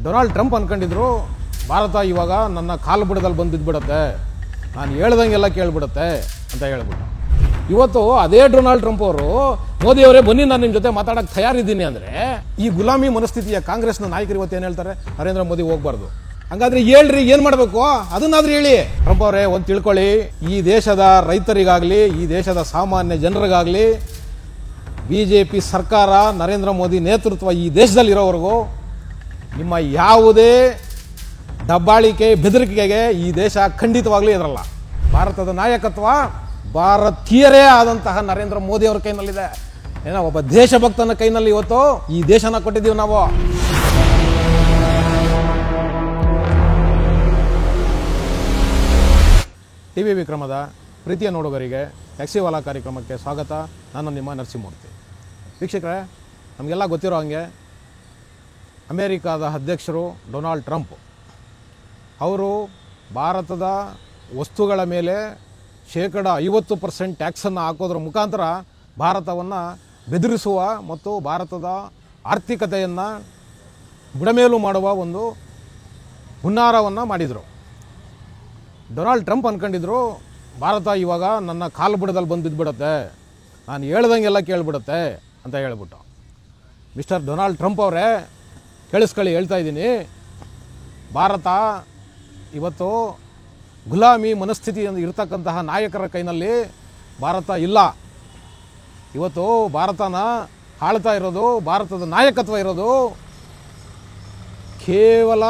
Donald Trump ಅಂದ್ಕೊಂಡಿದ್ರು Bharat ಇವಾಗ ನನ್ನ ಕಾಲು ಬುಡದಲ್ಲಿ ಬಂದು ಬಿದ್ದುಬಿಡುತ್ತೆ, ನಾನು ಹೇಳ್ದಂಗೆಲ್ಲ ಕೇಳಿಬಿಡುತ್ತೆ ಅಂತ ಹೇಳ್ಬಿಟ್ಟು. ಇವತ್ತು ಅದೇ ಡೊನಾಲ್ಡ್ ಟ್ರಂಪ್ ಅವರು ಮೋದಿಯವರೇ ಬನ್ನಿ ನಾನು ನಿಮ್ಮ ಜೊತೆ ಮಾತಾಡೋಕ್ಕೆ ತಯಾರಿದ್ದೀನಿ ಅಂದರೆ, ಈ ಗುಲಾಮಿ ಮನಸ್ಥಿತಿಯ ಕಾಂಗ್ರೆಸ್ನ ನಾಯಕರು ಇವತ್ತು ಏನು ಹೇಳ್ತಾರೆ? ನರೇಂದ್ರ ಮೋದಿ ಹೋಗ್ಬಾರ್ದು. ಹಂಗಾದ್ರೆ ಹೇಳ್ರಿ, ಏನು ಮಾಡಬೇಕು ಅದನ್ನಾದ್ರೂ ಹೇಳಿ. ಟ್ರಂಪ್ ಅವರೇ ಒಂದು ತಿಳ್ಕೊಳ್ಳಿ, ಈ ದೇಶದ ರೈತರಿಗಾಗಲಿ ಈ ದೇಶದ ಸಾಮಾನ್ಯ ಜನರಿಗಾಗಲಿ ಬಿಜೆಪಿ ಸರ್ಕಾರ ನರೇಂದ್ರ ಮೋದಿ ನೇತೃತ್ವ ಈ ದೇಶದಲ್ಲಿರೋವರೆಗೂ ನಿಮ್ಮ ಯಾವುದೇ ದಬ್ಬಾಳಿಕೆ ಬೆದರಿಕೆಗೆ ಈ ದೇಶ ಖಂಡಿತವಾಗ್ಲೂ ಎದುರಲ್ಲ. ಭಾರತದ ನಾಯಕತ್ವ ಭಾರತೀಯರೇ ಆದಂತಹ ನರೇಂದ್ರ ಮೋದಿ ಅವರ ಕೈನಲ್ಲಿದೆ. ಏನೋ ಒಬ್ಬ ದೇಶಭಕ್ತನ ಕೈನಲ್ಲಿ ಇವತ್ತು ಈ ದೇಶನ ಕೊಟ್ಟಿದ್ದೀವಿ ನಾವು. ಟಿವಿ ವಿಕ್ರಮದ ಪ್ರೀತಿಯ ನೋಡುಗರಿಗೆ ಟ್ಯಾಕ್ಸಿವಾಲಾ ಕಾರ್ಯಕ್ರಮಕ್ಕೆ ಸ್ವಾಗತ. ನಾನು ನಿಮ್ಮ ನರಸಿಂಹಮೂರ್ತಿ. ವೀಕ್ಷಕರೇ, ನಮಗೆಲ್ಲ ಗೊತ್ತಿರೋ ಹಾಗೆ ಅಮೇರಿಕಾದ ಅಧ್ಯಕ್ಷರು ಡೊನಾಲ್ಡ್ ಟ್ರಂಪ್ ಅವರು ಭಾರತದ ವಸ್ತುಗಳ ಮೇಲೆ 50% ಟ್ಯಾಕ್ಸನ್ನು ಹಾಕೋದ್ರ ಮುಖಾಂತರ ಭಾರತವನ್ನು ಬೆದರಿಸುವ ಮತ್ತು ಭಾರತದ ಆರ್ಥಿಕತೆಯನ್ನು ಬುಡಮೇಲು ಮಾಡುವ ಒಂದು ಹುನ್ನಾರವನ್ನು ಮಾಡಿದರು. ಡೊನಾಲ್ಡ್ ಟ್ರಂಪ್ ಅಂದ್ಕೊಂಡಿದ್ರು ಭಾರತ ಇವಾಗ ನನ್ನ ಕಾಲು ಬುಡದಲ್ಲಿ ಬಂದು ಬಿದ್ದುಬಿಡುತ್ತೆ, ನಾನು ಹೇಳ್ದಂಗೆಲ್ಲ ಕೇಳಿಬಿಡುತ್ತೆ ಅಂತ ಹೇಳ್ಬಿಟ್ಟು. ಮಿಸ್ಟರ್ ಡೊನಾಲ್ಡ್ ಟ್ರಂಪ್ ಅವರೇ ಕೇಳಿಸ್ಕೊಳ್ಳಿ, ಹೇಳ್ತಾ ಇದ್ದೀನಿ, ಭಾರತ ಇವತ್ತು ಗುಲಾಮಿ ಮನಸ್ಥಿತಿಯಿಂದ ಇರತಕ್ಕಂತಹ ನಾಯಕರ ಕೈನಲ್ಲಿ ಭಾರತ ಇಲ್ಲ. ಇವತ್ತು ಭಾರತನ ಆಳ್ತಾ ಇರೋದು, ಭಾರತದ ನಾಯಕತ್ವ ಇರೋದು ಕೇವಲ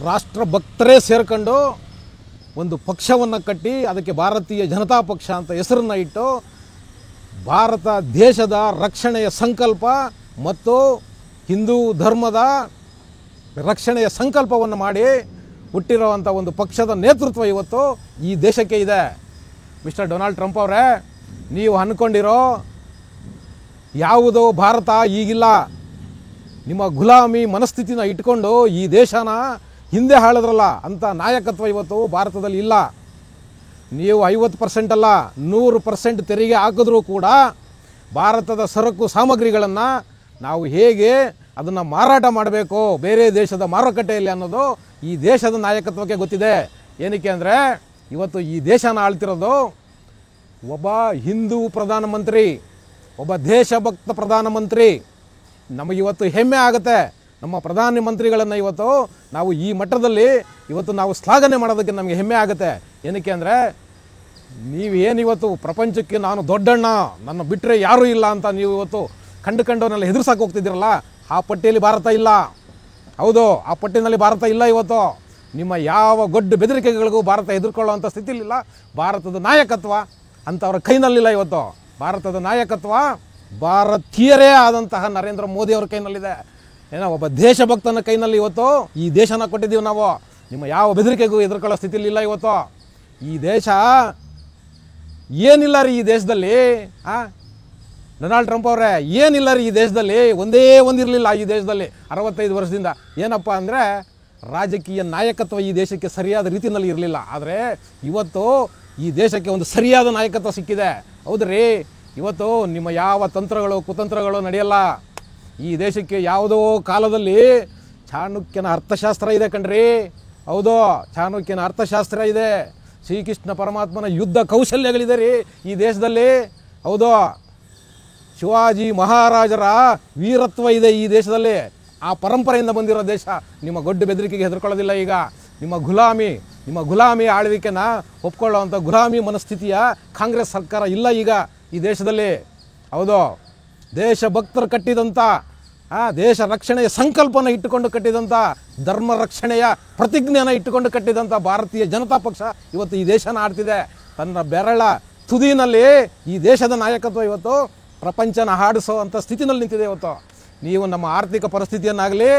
ರಾಷ್ಟ್ರಭಕ್ತರೇ ಸೇರ್ಕೊಂಡು ಒಂದು ಪಕ್ಷವನ್ನು ಕಟ್ಟಿ ಅದಕ್ಕೆ ಭಾರತೀಯ ಜನತಾ ಪಕ್ಷ ಅಂತ ಹೆಸರನ್ನು ಇಟ್ಟು ಭಾರತ ದೇಶದ ರಕ್ಷಣೆಯ ಸಂಕಲ್ಪ ಮತ್ತು ಹಿಂದೂ ಧರ್ಮದ ರಕ್ಷಣೆಯ ಸಂಕಲ್ಪವನ್ನು ಮಾಡಿ ಹುಟ್ಟಿರುವಂಥ ಒಂದು ಪಕ್ಷದ ನೇತೃತ್ವ ಇವತ್ತು ಈ ದೇಶಕ್ಕೆ ಇದೆ. ಮಿಸ್ಟರ್ ಡೊನಾಲ್ಡ್ ಟ್ರಂಪ್ ಅವರೇ, ನೀವು ಅಂದ್ಕೊಂಡಿರೋ ಯಾವುದೋ ಭಾರತ ಈಗಿಲ್ಲ. ನಿಮ್ಮ ಗುಲಾಮಿ ಮನಸ್ಥಿತಿನ ಇಟ್ಕೊಂಡು ಈ ದೇಶನ ಹಿಂದೆ ಹಾಳಿದ್ರಲ್ಲ ಅಂಥ ನಾಯಕತ್ವ ಇವತ್ತು ಭಾರತದಲ್ಲಿ ಇಲ್ಲ. ನೀವು 50% ಅಲ್ಲ 100% ತೆರಿಗೆ ಹಾಕಿದ್ರೂ ಕೂಡ ಭಾರತದ ಸರಕು ಸಾಮಗ್ರಿಗಳನ್ನು ನಾವು ಹೇಗೆ ಅದನ್ನು ಮಾರಾಟ ಮಾಡಬೇಕು ಬೇರೆ ದೇಶದ ಮಾರುಕಟ್ಟೆಯಲ್ಲಿ ಅನ್ನೋದು ಈ ದೇಶದ ನಾಯಕತ್ವಕ್ಕೆ ಗೊತ್ತಿದೆ. ಏನಕ್ಕೆ ಅಂದರೆ ಇವತ್ತು ಈ ದೇಶನ ಆಳ್ತಿರೋದು ಒಬ್ಬ ಹಿಂದೂ ಪ್ರಧಾನಮಂತ್ರಿ, ಒಬ್ಬ ದೇಶಭಕ್ತ ಪ್ರಧಾನಮಂತ್ರಿ. ನಮಗಿವತ್ತು ಹೆಮ್ಮೆ ಆಗುತ್ತೆ ನಮ್ಮ ಪ್ರಧಾನಮಂತ್ರಿಗಳನ್ನು ಇವತ್ತು ನಾವು ಈ ಮಟ್ಟದಲ್ಲಿ ಇವತ್ತು ನಾವು ಶ್ಲಾಘನೆ ಮಾಡೋದಕ್ಕೆ ನಮಗೆ ಹೆಮ್ಮೆ ಆಗುತ್ತೆ. ಏನಕ್ಕೆ ಅಂದರೆ ನೀವೇನಿವತ್ತು ಪ್ರಪಂಚಕ್ಕೆ ನಾನು ದೊಡ್ಡಣ್ಣ, ನನ್ನ ಬಿಟ್ಟರೆ ಯಾರೂ ಇಲ್ಲ ಅಂತ ನೀವು ಇವತ್ತು ಕಂಡವನ್ನೆಲ್ಲ ಹೆದರ್ಸಕ್ಕೆ ಹೋಗ್ತಿದ್ದೀರಲ್ಲ, ಆ ಪಟ್ಟಿಯಲ್ಲಿ ಭಾರತ ಇಲ್ಲ. ಹೌದು, ಆ ಪಟ್ಟಿನಲ್ಲಿ ಭಾರತ ಇಲ್ಲ. ಇವತ್ತು ನಿಮ್ಮ ಯಾವ ದೊಡ್ಡ ಬೆದರಿಕೆಗಳಿಗೂ ಭಾರತ ಎದುರ್ಕೊಳ್ಳುವಂಥ ಸ್ಥಿತಿಲಿಲ್ಲ. ಭಾರತದ ನಾಯಕತ್ವ ಅಂಥವ್ರ ಕೈನಲ್ಲಿಲ್ಲ. ಇವತ್ತು ಭಾರತದ ನಾಯಕತ್ವ ಭಾರತೀಯರೇ ಆದಂತಹ ನರೇಂದ್ರ ಮೋದಿ ಅವ್ರ ಕೈನಲ್ಲಿದೆ. ಏನೋ ಒಬ್ಬ ದೇಶಭಕ್ತನ ಕೈನಲ್ಲಿ ಇವತ್ತು ಈ ದೇಶನ ಕೊಟ್ಟಿದ್ದೀವಿ ನಾವು. ನಿಮ್ಮ ಯಾವ ಬೆದರಿಕೆಗೂ ಎದುರ್ಕೊಳ್ಳೋ ಸ್ಥಿತಿಲಿಲ್ಲ. ಇವತ್ತು ಈ ದೇಶ ಏನಿಲ್ಲ ರೀ ಈ ದೇಶದಲ್ಲಿ. ಡೊನಾಲ್ಡ್ ಟ್ರಂಪ್ ಅವರೇ, ಏನಿಲ್ಲ ರೀ ಈ ದೇಶದಲ್ಲಿ, ಒಂದೇ ಒಂದಿರಲಿಲ್ಲ ಈ ದೇಶದಲ್ಲಿ 65 ವರ್ಷದಿಂದ. ಏನಪ್ಪ ಅಂದರೆ ರಾಜಕೀಯ ನಾಯಕತ್ವ ಈ ದೇಶಕ್ಕೆ ಸರಿಯಾದ ರೀತಿಯಲ್ಲಿ ಇರಲಿಲ್ಲ. ಆದರೆ ಇವತ್ತು ಈ ದೇಶಕ್ಕೆ ಒಂದು ಸರಿಯಾದ ನಾಯಕತ್ವ ಸಿಕ್ಕಿದೆ. ಹೌದ್ರಿ, ಇವತ್ತು ನಿಮ್ಮ ಯಾವ ತಂತ್ರಗಳು ಕುತಂತ್ರಗಳು ನಡೆಯಲ್ಲ. ಈ ದೇಶಕ್ಕೆ ಯಾವುದೋ ಕಾಲದಲ್ಲಿ ಚಾಣಕ್ಯನ ಅರ್ಥಶಾಸ್ತ್ರ ಇದೆ ಕಣ್ರಿ. ಹೌದು, ಚಾಣಕ್ಯನ ಅರ್ಥಶಾಸ್ತ್ರ ಇದೆ. ಶ್ರೀಕೃಷ್ಣ ಪರಮಾತ್ಮನ ಯುದ್ಧ ಕೌಶಲ್ಯಗಳಿದೆ ರೀ ಈ ದೇಶದಲ್ಲಿ. ಹೌದು, ಶಿವಾಜಿ ಮಹಾರಾಜರ ವೀರತ್ವ ಇದೆ ಈ ದೇಶದಲ್ಲಿ. ಆ ಪರಂಪರೆಯಿಂದ ಬಂದಿರೋ ದೇಶ. ನಿಮ್ಮ ದೊಡ್ಡ ಬೆದರಿಕೆಗೆ ಹೆದರ್ಕೊಳ್ಳೋದಿಲ್ಲ. ಈಗ ನಿಮ್ಮ ಗುಲಾಮಿ ಆಳ್ವಿಕೆನ ಒಪ್ಕೊಳ್ಳುವಂಥ ಗುಲಾಮಿ ಮನಸ್ಥಿತಿಯ ಕಾಂಗ್ರೆಸ್ ಸರ್ಕಾರ ಇಲ್ಲ ಈಗ ಈ ದೇಶದಲ್ಲಿ. ಹೌದು, ದೇಶಭಕ್ತರು ಕಟ್ಟಿದಂಥ ದೇಶ ರಕ್ಷಣೆಯ ಸಂಕಲ್ಪನ ಇಟ್ಟುಕೊಂಡು ಕಟ್ಟಿದಂಥ ಧರ್ಮ ರಕ್ಷಣೆಯ ಪ್ರತಿಜ್ಞೆನ ಇಟ್ಟುಕೊಂಡು ಕಟ್ಟಿದಂಥ ಭಾರತೀಯ ಜನತಾ ಪಕ್ಷ ಇವತ್ತು ಈ ದೇಶನ ಆಡ್ತಿದೆ. ತನ್ನ ಬೆರಳ ತುದಿನಲ್ಲಿ ಈ ದೇಶದ ನಾಯಕತ್ವ ಇವತ್ತು ಪ್ರಪಂಚನ ಹಾಡಿಸೋವಂಥ ಸ್ಥಿತಿನಲ್ಲಿ ನಿಂತಿದೆ. ಇವತ್ತು ನೀವು ನಮ್ಮ ಆರ್ಥಿಕ ಪರಿಸ್ಥಿತಿಯನ್ನಾಗಲಿ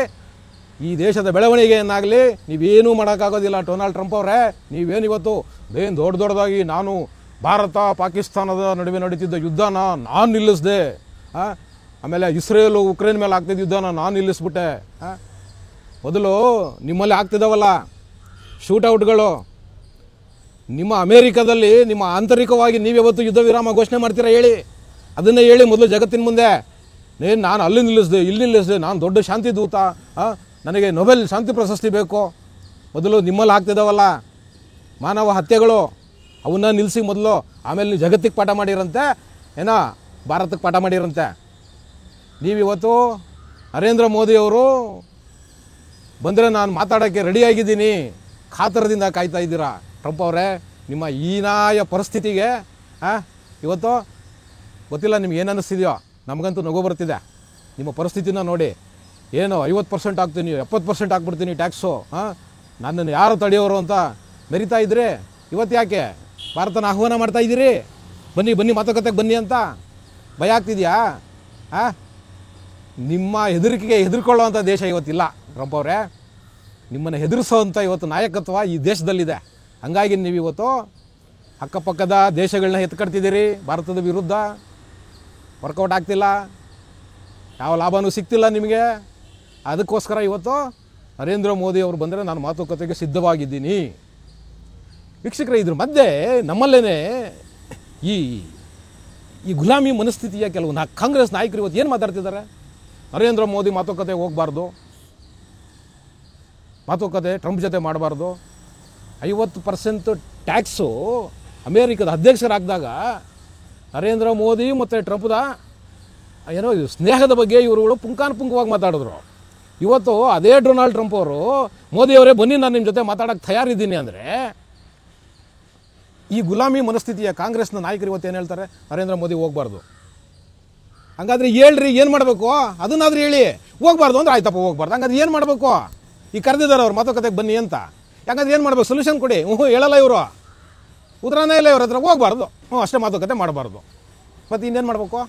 ಈ ದೇಶದ ಬೆಳವಣಿಗೆಯನ್ನಾಗಲಿ ನೀವೇನೂ ಮಾಡೋಕ್ಕಾಗೋದಿಲ್ಲ. ಡೊನಾಲ್ಡ್ ಟ್ರಂಪ್ ಅವರೇ, ನೀವೇನು ಇವತ್ತು ಏನು ದೊಡ್ಡದಾಗಿ ನಾನು ಭಾರತ ಪಾಕಿಸ್ತಾನದ ನಡುವೆ ನಡೀತಿದ್ದ ಯುದ್ಧನ ನಾನು ನಿಲ್ಲಿಸಿದೆ, ಆಮೇಲೆ ಇಸ್ರೇಲು ಉಕ್ರೇನ್ ಮೇಲೆ ಆಗ್ತಿದ್ದ ಯುದ್ಧನ ನಾನು ನಿಲ್ಲಿಸ್ಬಿಟ್ಟೆ. ಮೊದಲು ನಿಮ್ಮಲ್ಲಿ ಆಗ್ತಿದ್ದಾವಲ್ಲ ಶೂಟೌಟ್ಗಳು, ನಿಮ್ಮ ಅಮೇರಿಕಾದಲ್ಲಿ ನಿಮ್ಮ ಆಂತರಿಕವಾಗಿ ನೀವ್ಯಾವತ್ತು ಯುದ್ಧ ವಿರಾಮ ಘೋಷಣೆ ಮಾಡ್ತೀರಾ ಹೇಳಿ, ಅದನ್ನೇ ಹೇಳಿ ಮೊದಲು ಜಗತ್ತಿನ ಮುಂದೆ. ನಾನು ಅಲ್ಲಿ ನಿಲ್ಲಿಸಿದೆ, ಇಲ್ಲಿ ನಿಲ್ಲಿಸಿದೆ, ನಾನು ದೊಡ್ಡ ಶಾಂತಿ ದೂತ, ನನಗೆ ನೊಬೆಲ್ ಶಾಂತಿ ಪ್ರಶಸ್ತಿ ಬೇಕು. ಮೊದಲು ನಿಮ್ಮಲ್ಲಿ ಆಗ್ತಿದ್ದಾವಲ್ಲ ಮಾನವ ಹತ್ಯೆಗಳು, ಅವನ್ನ ನಿಲ್ಲಿಸಿ ಮೊದಲು, ಆಮೇಲೆ ನೀವು ಜಗತ್ತಿಗೆ ಪಾಠ ಮಾಡಿರಂತೆ, ಏನೋ ಭಾರತಕ್ಕೆ ಪಾಠ ಮಾಡಿರಂತೆ. ನೀವಿವತ್ತು ನರೇಂದ್ರ ಮೋದಿಯವರು ಬಂದರೆ ನಾನು ಮಾತಾಡೋಕ್ಕೆ ರೆಡಿಯಾಗಿದ್ದೀನಿ, ಕಾತರದಿಂದ ಕಾಯ್ತಾ ಇದ್ದೀರಾ. ಟ್ರಂಪ್ ಅವರೇ, ನಿಮ್ಮ ಹೀನಾಯ ಪರಿಸ್ಥಿತಿಗೆ ಇವತ್ತು ಗೊತ್ತಿಲ್ಲ ನಿಮ್ಗೆ ಏನು ಅನ್ನಿಸ್ತಿದೆಯೋ, ನಮಗಂತೂ ನಗು ಬರ್ತಿದೆ. ನಿಮ್ಮ ಪರಿಸ್ಥಿತಿನ ನೋಡಿ, ಏನು 50% ಹಾಕ್ತೀನಿ, 70% ಹಾಕ್ಬಿಡ್ತೀನಿ ಟ್ಯಾಕ್ಸು, ನನ್ನನ್ನು ಯಾರು ತಡೆಯೋರು ಅಂತ ಮೆರಿತಾ ಇದ್ರಿ. ಇವತ್ತು ಯಾಕೆ ಭಾರತನ ಆಹ್ವಾನ ಮಾಡ್ತಾ ಇದ್ದೀರಿ, ಬನ್ನಿ ಬನ್ನಿ ಮಾತುಕತೆಗೆ ಬನ್ನಿ ಅಂತ? ಭಯ ಆಗ್ತಿದೆಯಾ? ನಿಮ್ಮ ಹೆದರಿಕೆಗೆ ಹೆದರ್ಕೊಳ್ಳೋವಂಥ ದೇಶ ಇವತ್ತಿಲ್ಲ ಟ್ರಂಪ್ ಅವರೇ. ನಿಮ್ಮನ್ನು ಹೆದರಿಸೋವಂಥ ಇವತ್ತು ನಾಯಕತ್ವ ಈ ದೇಶದಲ್ಲಿದೆ. ಹಾಗಾಗಿ ನೀವು ಇವತ್ತು ಅಕ್ಕಪಕ್ಕದ ದೇಶಗಳನ್ನ ಎತ್ಕಡ್ತಿದ್ದೀರಿ ಭಾರತದ ವಿರುದ್ಧ. ವರ್ಕೌಟ್ ಆಗ್ತಿಲ್ಲ, ಯಾವ ಲಾಭವೂ ಸಿಗ್ತಿಲ್ಲ ನಿಮಗೆ. ಅದಕ್ಕೋಸ್ಕರ ಇವತ್ತು ನರೇಂದ್ರ ಮೋದಿ ಅವರು ಬಂದರೆ ನಾನು ಮಾತುಕತೆಗೆ ಸಿದ್ಧವಾಗಿದ್ದೀನಿ. ವೀಕ್ಷಕರೇ, ಇದ್ರ ಮಧ್ಯೆ ನಮ್ಮಲ್ಲೇ ಈ ಗುಲಾಮಿ ಮನಸ್ಥಿತಿಯ ಕೆಲವು ಕಾಂಗ್ರೆಸ್ ನಾಯಕರು ಇವತ್ತು ಏನು ಮಾತಾಡ್ತಿದ್ದಾರೆ? ನರೇಂದ್ರ ಮೋದಿ ಮಾತುಕತೆಗೆ ಹೋಗಬಾರ್ದು, ಮಾತುಕತೆ ಟ್ರಂಪ್ ಜೊತೆ ಮಾಡಬಾರ್ದು. 50% ಟ್ಯಾಕ್ಸು ಅಮೇರಿಕದ ಅಧ್ಯಕ್ಷರಾಗಿದ್ದಾಗ ನರೇಂದ್ರ ಮೋದಿ ಮತ್ತು ಟ್ರಂಪ್ದ ಏನೋ ಸ್ನೇಹದ ಬಗ್ಗೆ ಇವರುಗಳು ಪುಂಖಾನುಪುಂಖವಾಗಿ ಮಾತಾಡಿದ್ರು. ಇವತ್ತು ಅದೇ ಡೊನಾಲ್ಡ್ ಟ್ರಂಪ್ ಅವರು ಮೋದಿಯವರೇ ಬನ್ನಿ ನಾನು ನಿಮ್ಮ ಜೊತೆ ಮಾತಾಡೋಕ್ಕೆ ತಯಾರಿದ್ದೀನಿ ಅಂದರೆ, ಈ ಗುಲಾಮಿ ಮನಸ್ಥಿತಿಯ ಕಾಂಗ್ರೆಸ್ನ ನಾಯಕರು ಇವತ್ತು ಏನು ಹೇಳ್ತಾರೆ? ನರೇಂದ್ರ ಮೋದಿ ಹೋಗಬಾರ್ದು. ಹಂಗಾದ್ರೆ ಹೇಳ್ರಿ, ಏನು ಮಾಡಬೇಕು ಅದನ್ನಾದ್ರೂ ಹೇಳಿ. ಹೋಗ್ಬಾರ್ದು ಅಂದ್ರೆ ಆಯ್ತಪ್ಪ ಹೋಗ್ಬಾರ್ದು, ಹಂಗಾದ್ರೆ ಏನು ಮಾಡಬೇಕು? ಈ ಕರೆದಿದ್ದಾರೆ ಅವ್ರು ಮಾತುಕತೆಗೆ ಬನ್ನಿ ಅಂತ, ಯಾಕಂದ್ರೆ ಏನು ಮಾಡಬೇಕು? ಸೊಲ್ಯೂಷನ್ ಕೊಡಿ. ಹೇಳಲ್ಲ ಇವರು, ಉತ್ತರನೇ ಇಲ್ಲ ಇವ್ರ ಹತ್ರ. ಹೋಗ್ಬಾರ್ದು, ಅಷ್ಟೇ, ಮಾತುಕತೆ ಮಾಡಬಾರ್ದು. ಮತ್ತು ಇನ್ನೇನು ಮಾಡಬೇಕು?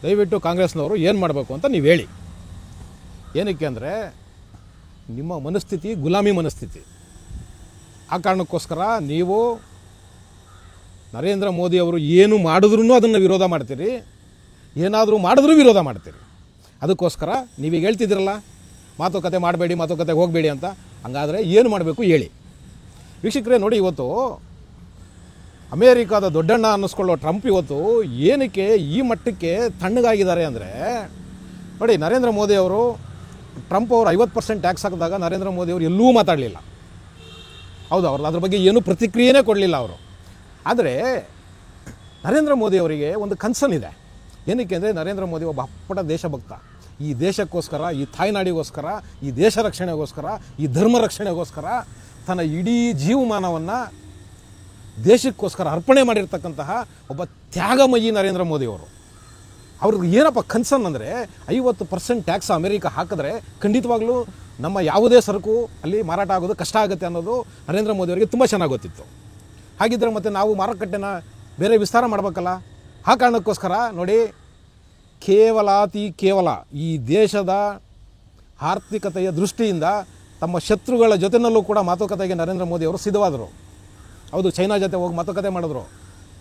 ದಯವಿಟ್ಟು ಕಾಂಗ್ರೆಸ್ನವರು ಏನು ಮಾಡಬೇಕು ಅಂತ ನೀವು ಹೇಳಿ. ಏನಕ್ಕೆ ಅಂದರೆ ನಿಮ್ಮ ಮನಸ್ಥಿತಿ ಗುಲಾಮಿ ಮನಸ್ಥಿತಿ. ಆ ಕಾರಣಕ್ಕೋಸ್ಕರ ನೀವು ನರೇಂದ್ರ ಮೋದಿ ಅವರು ಏನು ಮಾಡಿದ್ರೂ ಅದನ್ನು ವಿರೋಧ ಮಾಡ್ತೀರಿ, ಏನಾದರೂ ಮಾಡಿದ್ರೂ ವಿರೋಧ ಮಾಡ್ತೀರಿ. ಅದಕ್ಕೋಸ್ಕರ ನೀವೀಗ ಹೇಳ್ತಿದ್ದೀರಲ್ಲ ಮಾತುಕತೆ ಮಾಡಬೇಡಿ, ಮಾತುಕತೆಗೆ ಹೋಗಬೇಡಿ ಅಂತ. ಹಂಗಾದರೆ ಏನು ಮಾಡಬೇಕು ಹೇಳಿ. ವೀಕ್ಷಕರೇ ನೋಡಿ, ಇವತ್ತು ಅಮೇರಿಕಾದ ದೊಡ್ಡಣ್ಣ ಅನ್ನಿಸ್ಕೊಳ್ಳೋ ಟ್ರಂಪ್ ಇವತ್ತು ಏನಕ್ಕೆ ಈ ಮಟ್ಟಕ್ಕೆ ತಣ್ಣಗಾಗಿದ್ದಾರೆ ಅಂದರೆ, ನೋಡಿ ನರೇಂದ್ರ ಮೋದಿ ಅವರು, ಟ್ರಂಪ್ ಅವರು 50% ಟ್ಯಾಕ್ಸ್ ಹಾಕಿದಾಗ ನರೇಂದ್ರ ಮೋದಿ ಅವರು ಎಲ್ಲೂ ಮಾತಾಡಲಿಲ್ಲ. ಹೌದು, ಅವರು ಅದ್ರ ಬಗ್ಗೆ ಏನೂ ಪ್ರತಿಕ್ರಿಯೆನೇ ಕೊಡಲಿಲ್ಲ ಅವರು. ಆದರೆ ನರೇಂದ್ರ ಮೋದಿ ಅವರಿಗೆ ಒಂದು ಕನ್ಸರ್ನ್ ಇದೆ. ಏನಕ್ಕೆ ಅಂದರೆ ನರೇಂದ್ರ ಮೋದಿ ಒಬ್ಬ ಅಪ್ಪಟ ದೇಶಭಕ್ತ. ಈ ದೇಶಕ್ಕೋಸ್ಕರ, ಈ ತಾಯ್ನಾಡಿಗೋಸ್ಕರ, ಈ ದೇಶ ರಕ್ಷಣೆಗೋಸ್ಕರ, ಈ ಧರ್ಮ ರಕ್ಷಣೆಗೋಸ್ಕರ ತನ್ನ ಇಡೀ ಜೀವಮಾನವನ್ನು ದೇಶಕ್ಕೋಸ್ಕರ ಅರ್ಪಣೆ ಮಾಡಿರ್ತಕ್ಕಂತಹ ಒಬ್ಬ ತ್ಯಾಗಮಯಿ ನರೇಂದ್ರ ಮೋದಿಯವರು. ಅವ್ರಿಗೆ ಏನಪ್ಪ ಕನ್ಸರ್ನ್ ಅಂದರೆ 50% ಟ್ಯಾಕ್ಸ್ ಅಮೇರಿಕ ಹಾಕಿದ್ರೆ ಖಂಡಿತವಾಗ್ಲೂ ನಮ್ಮ ಯಾವುದೇ ಸರಕು ಅಲ್ಲಿ ಮಾರಾಟ ಆಗೋದು ಕಷ್ಟ ಆಗುತ್ತೆ ಅನ್ನೋದು ನರೇಂದ್ರ ಮೋದಿಯವರಿಗೆ ತುಂಬ ಚೆನ್ನಾಗಿ ಗೊತ್ತಿತ್ತು. ಹಾಗಿದ್ದರೆ ಮತ್ತು ನಾವು ಮಾರುಕಟ್ಟೆನ ಬೇರೆ ವಿಸ್ತಾರ ಮಾಡಬೇಕಲ್ಲ. ಆ ಕಾರಣಕ್ಕೋಸ್ಕರ ನೋಡಿ, ಕೇವಲ ಈ ದೇಶದ ಆರ್ಥಿಕತೆಯ ದೃಷ್ಟಿಯಿಂದ ತಮ್ಮ ಶತ್ರುಗಳ ಜೊತೆಯಲ್ಲೂ ಕೂಡ ಮಾತುಕತೆಗೆ ನರೇಂದ್ರ ಮೋದಿ ಅವರು ಸಿದ್ಧವಾದರು. ಹೌದು, ಚೈನಾ ಜೊತೆ ಹೋಗಿ ಮಾತುಕತೆ ಮಾಡಿದ್ರು,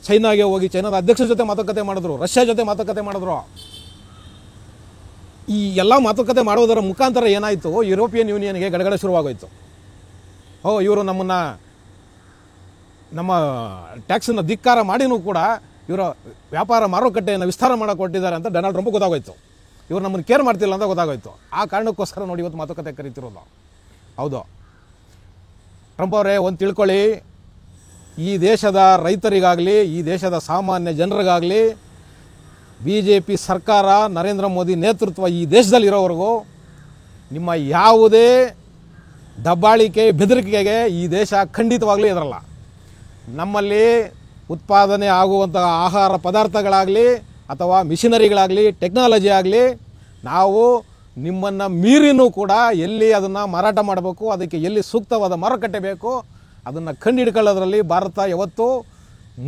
ಚೈನಾಗೆ ಹೋಗಿ ಚೈನಾದ ಅಧ್ಯಕ್ಷರ ಜೊತೆ ಮಾತುಕತೆ ಮಾಡಿದ್ರು, ರಷ್ಯಾ ಜೊತೆ ಮಾತುಕತೆ ಮಾಡಿದ್ರು. ಈ ಎಲ್ಲ ಮಾತುಕತೆ ಮಾಡೋದರ ಮುಖಾಂತರ ಏನಾಯಿತು? ಯುರೋಪಿಯನ್ ಯೂನಿಯನ್ಗೆ ಗಡಗಡ ಶುರುವಾಗೋಯಿತು. ಇವರು ನಮ್ಮ ಟ್ಯಾಕ್ಸನ್ನು ಧಿಕ್ಕಾರ ಮಾಡಿನೂ ಕೂಡ ಇವರ ವ್ಯಾಪಾರ ಮಾರುಕಟ್ಟೆಯನ್ನು ವಿಸ್ತಾರ ಮಾಡೋಕೆ ಕೊಟ್ಟಿದ್ದಾರೆ ಅಂತ ಡೊನಾಲ್ಡ್ ಟ್ರಂಪ್ ಗೊತ್ತಾಗೋಯ್ತು. ಇವರು ನಮ್ಮನ್ನು ಕೇರ್ ಮಾಡ್ತಿಲ್ಲ ಅಂತ ಗೊತ್ತಾಗೋಯ್ತು. ಆ ಕಾರಣಕ್ಕೋಸ್ಕರ ನೋಡಿ ಇವತ್ತು ಮಾತುಕತೆ ಕರೀತಿರೋದು. ಹೌದು, ಟ್ರಂಪ್ ಅವರೇ, ಒಂದು ತಿಳ್ಕೊಳ್ಳಿ, ಈ ದೇಶದ ರೈತರಿಗಾಗಲಿ, ಈ ದೇಶದ ಸಾಮಾನ್ಯ ಜನರಿಗಾಗಲಿ BJP ಸರ್ಕಾರ, ನರೇಂದ್ರ ಮೋದಿ ನೇತೃತ್ವ ಈ ದೇಶದಲ್ಲಿರೋವರೆಗೂ ನಿಮ್ಮ ಯಾವುದೇ ದಬ್ಬಾಳಿಕೆ, ಬೆದರಿಕೆಗೆ ಈ ದೇಶ ಖಂಡಿತವಾಗಲೂ ಎದುರಲ್ಲ. ನಮ್ಮಲ್ಲಿ ಉತ್ಪಾದನೆ ಆಗುವಂತಹ ಆಹಾರ ಪದಾರ್ಥಗಳಾಗಲಿ ಅಥವಾ ಮಿಷಿನರಿಗಳಾಗಲಿ, ಟೆಕ್ನಾಲಜಿ ಆಗಲಿ, ನಾವು ನಿಮ್ಮನ್ನು ಮೀರಿನೂ ಕೂಡ ಎಲ್ಲಿ ಅದನ್ನು ಮಾರಾಟ ಮಾಡಬೇಕು, ಅದಕ್ಕೆ ಎಲ್ಲಿ ಸೂಕ್ತವಾದ ಮಾರುಕಟ್ಟೆ ಬೇಕು ಅದನ್ನು ಕಂಡುಹಿಡ್ಕೊಳ್ಳೋದ್ರಲ್ಲಿ ಭಾರತ ಯಾವತ್ತೂ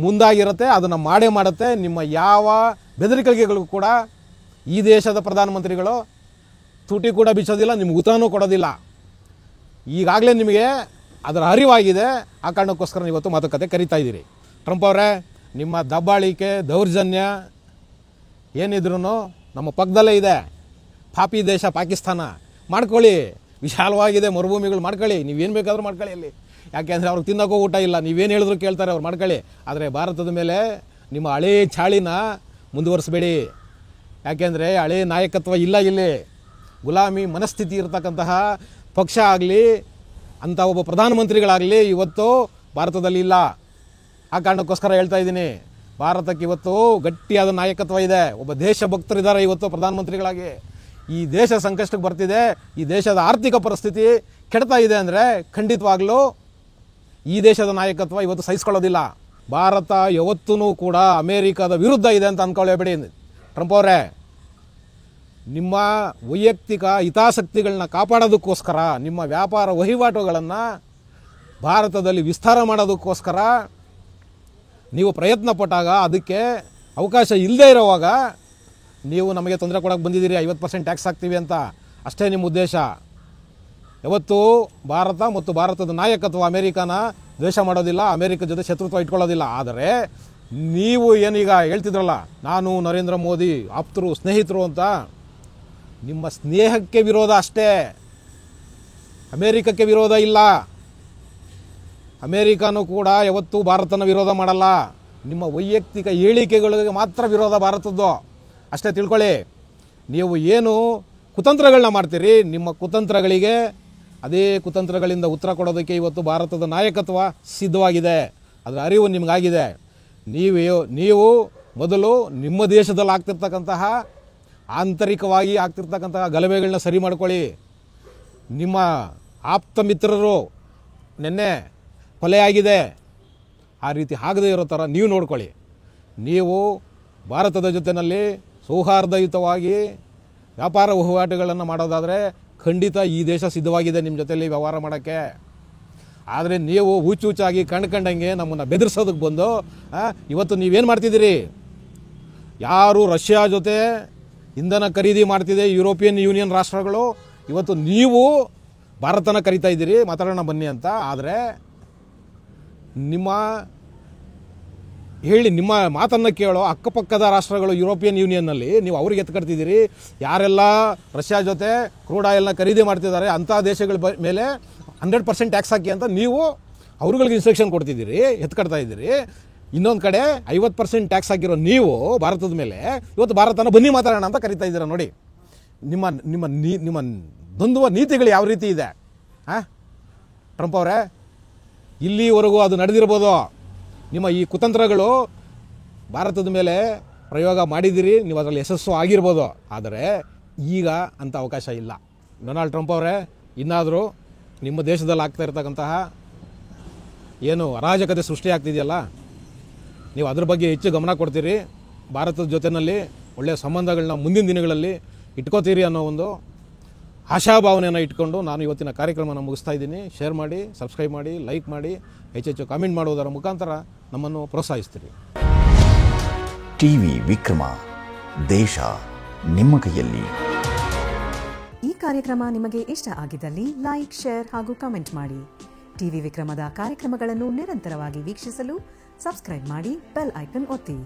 ಮುಂದಾಗಿರುತ್ತೆ. ಅದನ್ನು ಮಾಡೇ ಮಾಡುತ್ತೆ. ನಿಮ್ಮ ಯಾವ ಬೆದರಿಕೆಗಳಿಗೂ ಕೂಡ ಈ ದೇಶದ ಪ್ರಧಾನಮಂತ್ರಿಗಳು ತುಟಿ ಕೂಡ ಬಿಚ್ಚೋದಿಲ್ಲ, ನಿಮ್ಗೆ ಉತ್ತರನೂ ಕೊಡೋದಿಲ್ಲ. ಈಗಾಗಲೇ ನಿಮಗೆ ಅದರ ಅರಿವಾಗಿದೆ. ಆ ಕಾರಣಕ್ಕೋಸ್ಕರ ಇವತ್ತು ಮಾತುಕತೆ ಕರೀತಾ ಇದ್ದೀರಿ. ಟ್ರಂಪ್ ಅವರೇ, ನಿಮ್ಮ ದಬ್ಬಾಳಿಕೆ, ದೌರ್ಜನ್ಯ ಏನಿದ್ರೂ ನಮ್ಮ ಪಕ್ಕದಲ್ಲೇ ಇದೆ. ಪಾಪಿ ದೇಶ ಪಾಕಿಸ್ತಾನ, ಮಾಡ್ಕೊಳ್ಳಿ. ವಿಶಾಲವಾಗಿದೆ, ಮರುಭೂಮಿಗಳು, ಮಾಡ್ಕೊಳ್ಳಿ. ನೀವೇನು ಬೇಕಾದರೂ ಮಾಡ್ಕೊಳ್ಳಿ ಅಲ್ಲಿ. ಯಾಕೆಂದರೆ ಅವ್ರಿಗೆ ತಿನ್ನೋಕ್ಕೂ ಊಟ ಇಲ್ಲ, ನೀವೇನು ಹೇಳಿದ್ರು ಕೇಳ್ತಾರೆ, ಅವ್ರು ಮಾಡ್ಕೊಳ್ಳಿ. ಆದರೆ ಭಾರತದ ಮೇಲೆ ನಿಮ್ಮ ಹಳೇ ಚಾಳಿನ ಮುಂದುವರಿಸಬೇಡಿ. ಯಾಕೆಂದರೆ ಹಳೆ ನಾಯಕತ್ವ ಇಲ್ಲ ಇಲ್ಲಿ. ಗುಲಾಮಿ ಮನಸ್ಥಿತಿ ಇರತಕ್ಕಂತಹ ಪಕ್ಷ ಆಗಲಿ ಅಂಥ ಒಬ್ಬ ಪ್ರಧಾನಮಂತ್ರಿಗಳಾಗಲಿ ಇವತ್ತು ಭಾರತದಲ್ಲಿ ಇಲ್ಲ. ಆ ಕಾರಣಕ್ಕೋಸ್ಕರ ಹೇಳ್ತಾ ಇದ್ದೀನಿ, ಭಾರತಕ್ಕೆ ಇವತ್ತು ಗಟ್ಟಿಯಾದ ನಾಯಕತ್ವ ಇದೆ. ಒಬ್ಬ ದೇಶಭಕ್ತರಿದ್ದಾರೆ ಇವತ್ತು ಪ್ರಧಾನಮಂತ್ರಿಗಳಾಗಿ. ಈ ದೇಶ ಸಂಕಷ್ಟಕ್ಕೆ ಬರ್ತಿದೆ, ಈ ದೇಶದ ಆರ್ಥಿಕ ಪರಿಸ್ಥಿತಿ ಕೆಡ್ತಾ ಇದೆ ಅಂದರೆ ಖಂಡಿತವಾಗ್ಲೂ ಈ ದೇಶದ ನಾಯಕತ್ವ ಇವತ್ತು ಸಹಿಸ್ಕೊಳ್ಳೋದಿಲ್ಲ. ಭಾರತ ಯಾವತ್ತೂ ಕೂಡ ಅಮೇರಿಕಾದ ವಿರುದ್ಧ ಇದೆ ಅಂತ ಅಂದ್ಕೊಳ್ಳೇಬೇಡಿ. ಟ್ರಂಪ್ ಅವರೇ, ನಿಮ್ಮ ವೈಯಕ್ತಿಕ ಹಿತಾಸಕ್ತಿಗಳನ್ನ ಕಾಪಾಡೋದಕ್ಕೋಸ್ಕರ, ನಿಮ್ಮ ವ್ಯಾಪಾರ ವಹಿವಾಟುಗಳನ್ನು ಭಾರತದಲ್ಲಿ ವಿಸ್ತಾರ ಮಾಡೋದಕ್ಕೋಸ್ಕರ ನೀವು ಪ್ರಯತ್ನ ಪಟ್ಟಾಗ ಅದಕ್ಕೆ ಅವಕಾಶ ಇಲ್ಲದೇ ಇರೋವಾಗ ನೀವು ನಮಗೆ ತೊಂದರೆ ಕೊಡೋಕ್ಕೆ ಬಂದಿದ್ದೀರಿ. 50% ಟ್ಯಾಕ್ಸ್ ಹಾಕ್ತೀವಿ ಅಂತ, ಅಷ್ಟೇ ನಿಮ್ಮ ಉದ್ದೇಶ. ಯಾವತ್ತೂ ಭಾರತ ಮತ್ತು ಭಾರತದ ನಾಯಕತ್ವ ಅಮೇರಿಕಾನ ದ್ವೇಷ ಮಾಡೋದಿಲ್ಲ, ಅಮೇರಿಕ ಜೊತೆ ಶತ್ರುತ್ವ ಇಟ್ಕೊಳ್ಳೋದಿಲ್ಲ. ಆದರೆ ನೀವು ಏನೀಗ ಹೇಳ್ತಿದ್ರಲ್ಲ, ನಾನು ನರೇಂದ್ರ ಮೋದಿ ಆಪ್ತರು ಸ್ನೇಹಿತರು ಅಂತ, ನಿಮ್ಮ ಸ್ನೇಹಕ್ಕೆ ವಿರೋಧ ಅಷ್ಟೇ, ಅಮೇರಿಕಕ್ಕೆ ವಿರೋಧ ಇಲ್ಲ. ಅಮೇರಿಕಾನೂ ಕೂಡ ಯಾವತ್ತೂ ಭಾರತನ ವಿರೋಧ ಮಾಡಲ್ಲ. ನಿಮ್ಮ ವೈಯಕ್ತಿಕ ಹೇಳಿಕೆಗಳಿಗೆ ಮಾತ್ರ ವಿರೋಧ ಭಾರತದ್ದು, ಅಷ್ಟೇ ತಿಳ್ಕೊಳ್ಳಿ. ನೀವು ಏನು ಕುತಂತ್ರಗಳನ್ನ ಮಾಡ್ತೀರಿ, ನಿಮ್ಮ ಕುತಂತ್ರಗಳಿಗೆ ಅದೇ ಕುತಂತ್ರಗಳಿಂದ ಉತ್ತರ ಕೊಡೋದಕ್ಕೆ ಇವತ್ತು ಭಾರತದ ನಾಯಕತ್ವ ಸಿದ್ಧವಾಗಿದೆ. ಅದರ ಅರಿವು ನಿಮಗಾಗಿದೆ. ನೀವು ಮೊದಲು ನಿಮ್ಮ ದೇಶದಲ್ಲಿ ಆಗ್ತಿರ್ತಕ್ಕಂತಹ ಆಂತರಿಕವಾಗಿ ಆಗ್ತಿರ್ತಕ್ಕಂತಹ ಗಲಭೆಗಳನ್ನ ಸರಿ ಮಾಡ್ಕೊಳ್ಳಿ. ನಿಮ್ಮ ಆಪ್ತ ಮಿತ್ರರು ನಿನ್ನೆ ಕೊಲೆಯಾಗಿದೆ, ಆ ರೀತಿ ಆಗದೇ ಇರೋ ಥರ ನೀವು ನೋಡ್ಕೊಳ್ಳಿ. ನೀವು ಭಾರತದ ಜೊತೆಯಲ್ಲಿ ಸೌಹಾರ್ದಯುತವಾಗಿ ವ್ಯಾಪಾರ ವಹಿವಾಟುಗಳನ್ನು ಮಾಡೋದಾದರೆ ಖಂಡಿತ ಈ ದೇಶ ಸಿದ್ಧವಾಗಿದೆ ನಿಮ್ಮ ಜೊತೆಯಲ್ಲಿ ವ್ಯವಹಾರ ಮಾಡೋಕ್ಕೆ. ಆದರೆ ನೀವು ಹುಚ್ಚುಚ್ಚಾಗಿ ಕಂಡ್ಕಂಡಂಗೆ ನಮ್ಮನ್ನು ಬೆದರಿಸೋದಕ್ಕೆ ಬಂದು ಇವತ್ತು ನೀವೇನು ಮಾಡ್ತಿದ್ದೀರಿ? ಯಾರು ರಷ್ಯಾ ಜೊತೆ ಇಂಧನ ಖರೀದಿ ಮಾಡ್ತಿದೆ ಯುರೋಪಿಯನ್ ಯೂನಿಯನ್ ರಾಷ್ಟ್ರಗಳು, ಇವತ್ತು ನೀವು ಭಾರತನ ಕರಿತಾ ಇದ್ದೀರಿ ಮಾತಾಡೋಣ ಬನ್ನಿ ಅಂತ. ಆದರೆ ನಿಮ್ಮ ಮಾತನ್ನು ಕೇಳೋ ಅಕ್ಕಪಕ್ಕದ ರಾಷ್ಟ್ರಗಳು ಯುರೋಪಿಯನ್ ಯೂನಿಯನ್ನಲ್ಲಿ ನೀವು ಅವ್ರಿಗೆ ಎತ್ಕಡ್ತಿದ್ದೀರಿ. ಯಾರೆಲ್ಲ ರಷ್ಯಾ ಜೊತೆ ಕ್ರೂಡ್ ಆಯಿಲ್ನ ಖರೀದಿ ಮಾಡ್ತಿದ್ದಾರೆ ಅಂಥ ದೇಶಗಳ ಮೇಲೆ 100% ಟ್ಯಾಕ್ಸ್ ಹಾಕಿ ಅಂತ ನೀವು ಅವ್ರುಗಳಿಗೆ ಇನ್ಸ್ಟ್ರಕ್ಷನ್ ಕೊಡ್ತಿದ್ದೀರಿ, ಎತ್ಕಡ್ತಾ ಇದ್ದೀರಿ. ಇನ್ನೊಂದು ಕಡೆ 50% ಟ್ಯಾಕ್ಸ್ ಹಾಕಿರೋ ನೀವು ಭಾರತದ ಮೇಲೆ ಇವತ್ತು ಭಾರತನ ಬನ್ನಿ ಮಾತಾಡೋಣ ಅಂತ ಕರಿತಾ ಇದ್ದೀರಾ. ನೋಡಿ ನಿಮ್ಮ ದ್ವಂದ್ವ ನೀತಿಗಳು ಯಾವ ರೀತಿ ಇದೆ. ಟ್ರಂಪ್ ಅವರೇ, ಇಲ್ಲಿವರೆಗೂ ಅದು ನಡೆದಿರ್ಬೋದು. ನಿಮ್ಮ ಈ ಕುತಂತ್ರಗಳು ಭಾರತದ ಮೇಲೆ ಪ್ರಯೋಗ ಮಾಡಿದ್ದೀರಿ, ನೀವು ಅದರಲ್ಲಿ ಯಶಸ್ಸು ಆಗಿರ್ಬೋದು. ಆದರೆ ಈಗ ಅಂಥ ಅವಕಾಶ ಇಲ್ಲ. ಡೊನಾಲ್ಡ್ ಟ್ರಂಪ್ ಅವರೇ, ಇನ್ನಾದರೂ ನಿಮ್ಮ ದೇಶದಲ್ಲಿ ಆಗ್ತಾ ಇರ್ತಕ್ಕಂತಹ ಏನು ಅರಾಜಕತೆ ಸೃಷ್ಟಿ ಆಗ್ತಿದೆಯಲ್ಲ, ನೀವು ಅದ್ರ ಬಗ್ಗೆ ಹೆಚ್ಚು ಗಮನ ಕೊಡ್ತೀರಿ, ಭಾರತದ ಜೊತೆಯಲ್ಲಿ ಒಳ್ಳೆಯ ಸಂಬಂಧಗಳನ್ನ ಮುಂದಿನ ದಿನಗಳಲ್ಲಿ ಇಟ್ಕೋತೀರಿ ಅನ್ನೋ ಒಂದು ಆಶಾಭಾವನೆಯನ್ನು ಇಟ್ಕೊಂಡು ನಾನು ಇವತ್ತಿನ ಕಾರ್ಯಕ್ರಮನ ಮುಗಿಸ್ತಾ ಇದ್ದೀನಿ. ಶೇರ್ ಮಾಡಿ, ಸಬ್ಸ್ಕ್ರೈಬ್ ಮಾಡಿ, ಲೈಕ್ ಮಾಡಿ, ಹೆಚ್ಚೆಚ್ಚು ಕಾಮೆಂಟ್ ಮಾಡುವುದರ ಮುಖಾಂತರ ನಮ್ಮನ್ನು ಪ್ರೋತ್ಸಾಹಿಸ್ತೀರಿ. ಟಿವಿ ವಿಕ್ರಮ, ದೇಶ ನಿಮ್ಮ ಕೈಯಲ್ಲಿ. ಈ ಕಾರ್ಯಕ್ರಮ ನಿಮಗೆ ಇಷ್ಟ ಆಗಿದ್ದಲ್ಲಿ ಲೈಕ್, ಶೇರ್ ಹಾಗೂ ಕಮೆಂಟ್ ಮಾಡಿ. ಟಿವಿ ವಿಕ್ರಮದ ಕಾರ್ಯಕ್ರಮಗಳನ್ನು ನಿರಂತರವಾಗಿ ವೀಕ್ಷಿಸಲು ಸಬ್ಸ್ಕ್ರೈಬ್ ಮಾಡಿ, ಬೆಲ್ ಐಕನ್ ಒತ್ತಿ.